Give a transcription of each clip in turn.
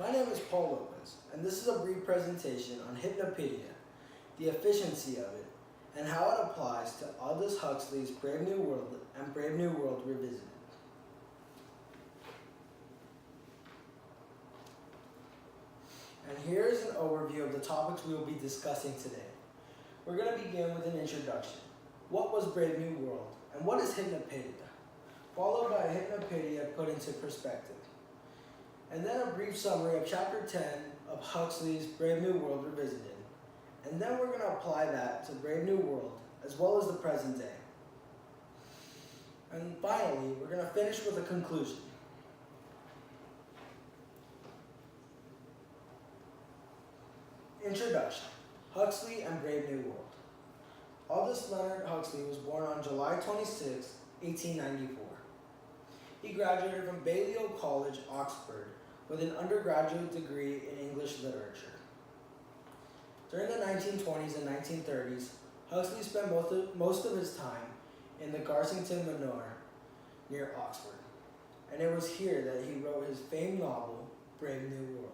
My name is Paul Lopez, and this is a brief presentation on Hypnopedia, the efficiency of it, and how it applies to Aldous Huxley's Brave New World and Brave New World Revisited. And here is an overview of the topics we will be discussing today. We're going to begin with an introduction. What was Brave New World, and what is Hypnopedia? Followed by Hypnopedia put into perspective. And then a brief summary of Chapter 10 of Huxley's Brave New World Revisited. And then we're going to apply that to Brave New World, as well as the present day. And finally, we're going to finish with a conclusion. Introduction. Huxley and Brave New World. Aldous Leonard Huxley was born on July 26, 1894. He graduated from Balliol College, Oxford, with an undergraduate degree in English literature. During the 1920s and 1930s, Huxley spent most of his time in the Garsington Manor near Oxford, and it was here that he wrote his famed novel, Brave New World.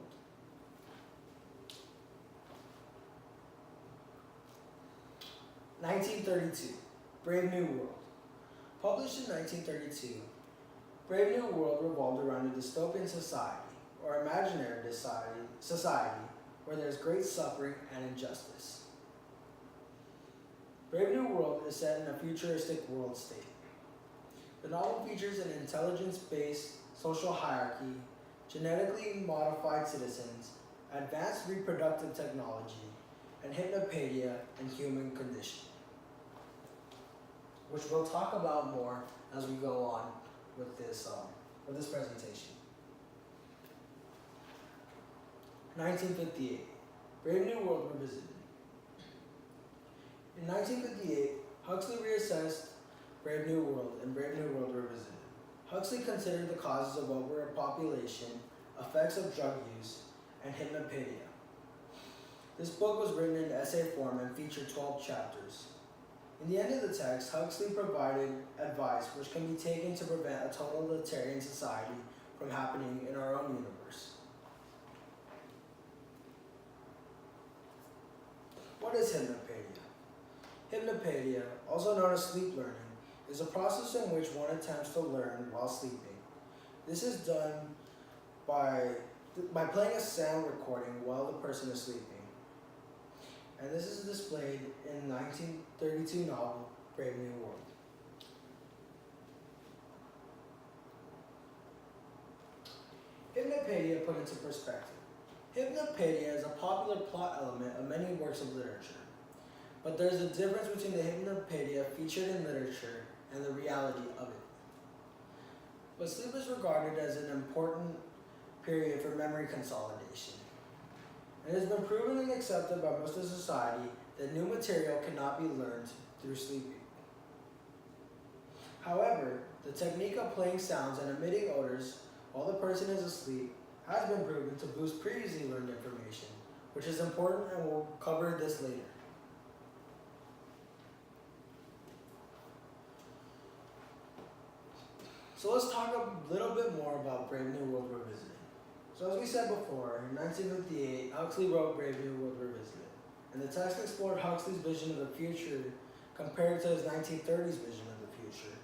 (1932) Brave New World. Published in 1932, Brave New World revolved around a dystopian society, or imaginary society, where there is great suffering and injustice. Brave New World is set in a futuristic world state. The novel features an intelligence-based social hierarchy, genetically modified citizens, advanced reproductive technology, and hypnopedia and human condition, which we'll talk about more as we go on with this presentation. 1958, Brave New World Revisited. In 1958, Huxley reassessed Brave New World and Brave New World Revisited. Huxley considered the causes of overpopulation, effects of drug use, and hypnopedia. This book was written in essay form and featured 12 chapters. In the end of the text, Huxley provided advice which can be taken to prevent a totalitarian society from happening in our own universe. What is hypnopedia? Hypnopedia, also known as sleep learning, is a process in which one attempts to learn while sleeping. This is done by playing a sound recording while the person is sleeping. And this is displayed in the 1932 novel, Brave New World. Hypnopedia put into perspective. Hypnopedia is a popular plot element of many works of literature, but there's a difference between the hypnopedia featured in literature and the reality of it. But sleep is regarded as an important period for memory consolidation. It has been proven and accepted by most of society that new material cannot be learned through sleeping. However, the technique of playing sounds and emitting odors while the person is asleep has been proven to boost previously learned information, which is important, and we'll cover this later. So let's talk a little bit more about Brave New World Revisited. So as we said before, in 1958, Huxley wrote Brave New World Revisited, and the text explored Huxley's vision of the future compared to his 1930s vision of the future.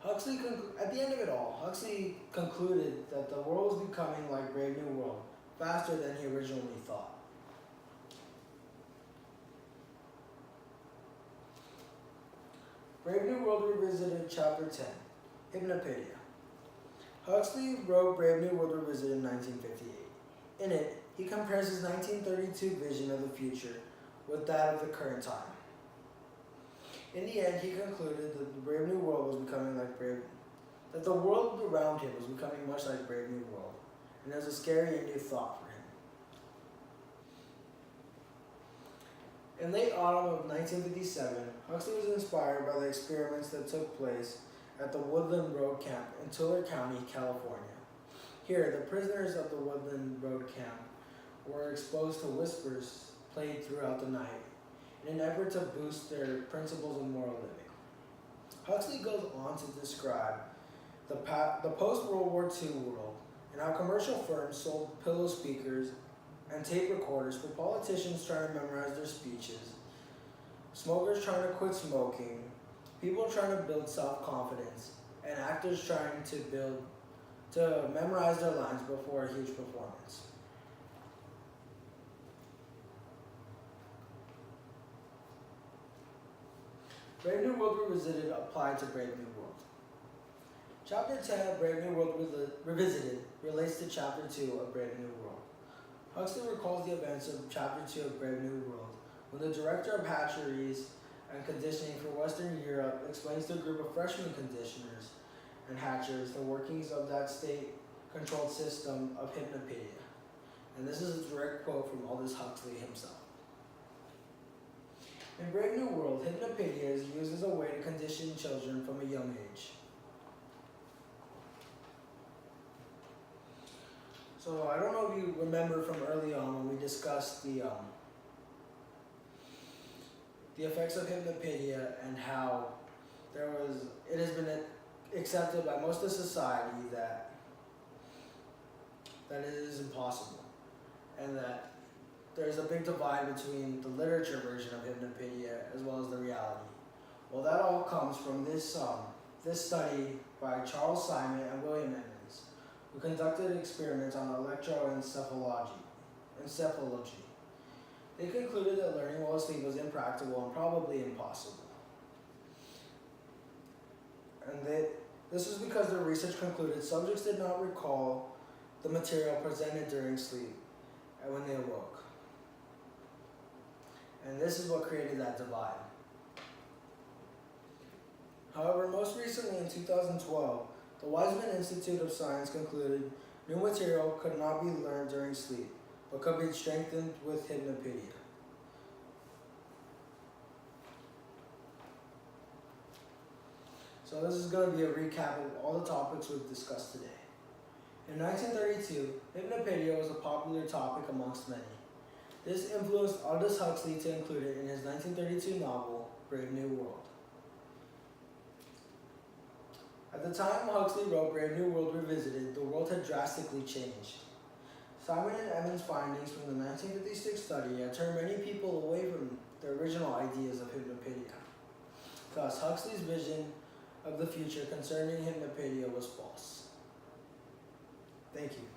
At the end of it all, Huxley concluded that the world was becoming like Brave New World faster than he originally thought. Brave New World Revisited, Chapter 10, Hypnopedia. Huxley wrote Brave New World Revisited in 1958. In it, he compares his 1932 vision of the future with that of the current time. In the end, he concluded that the Brave New World was becoming like that the world around him was becoming much like Brave New World, and it was a scary and new thought for him. In late autumn of 1957, Huxley was inspired by the experiments that took place at the Woodland Road Camp in Tulare County, California. Here, the prisoners of the Woodland Road Camp were exposed to whispers played throughout the night in an effort to boost their principles of moral living. Huxley goes on to describe the post-World War II world and how commercial firms sold pillow speakers and tape recorders for politicians trying to memorize their speeches, smokers trying to quit smoking, people trying to build self-confidence, and actors trying to memorize their lines before a huge performance. Brave New World Revisited applied to Brave New World. Chapter 10 of Brave New World Revisited relates to Chapter 2 of Brave New World. Huxley recalls the events of Chapter 2 of Brave New World when the director of hatcheries and conditioning for Western Europe explains to a group of freshman conditioners and hatchers the workings of that state-controlled system of Hypnopedia. And this is a direct quote from Aldous Huxley himself. In Brave New World, Hypnopedia is used as a way to condition children from a young age. So I don't know if you remember from early on when we discussed the effects of Hypnopedia and how it has been accepted by most of society that it is impossible, and that there's a big divide between the literature version of Hypnopedia as well as the reality. Well, that all comes from this study by Charles Simon and William Emmons, who conducted experiments on electroencephalology. They concluded that learning while asleep was impractical and probably impossible. And this is because their research concluded subjects did not recall the material presented during sleep and when they awoke. And this is what created that divide. However, most recently in 2012, the Weizmann Institute of Science concluded new material could not be learned during sleep, but could be strengthened with Hypnopedia. So this is going to be a recap of all the topics we've discussed today. In 1932, Hypnopedia was a popular topic amongst many. This influenced Aldous Huxley to include it in his 1932 novel, Brave New World. At the time Huxley wrote Brave New World Revisited, the world had drastically changed. Simon and Emmons' findings from the 1956 study had turned many people away from the original ideas of Hypnopedia. Thus, Huxley's vision of the future concerning Hypnopedia was false. Thank you.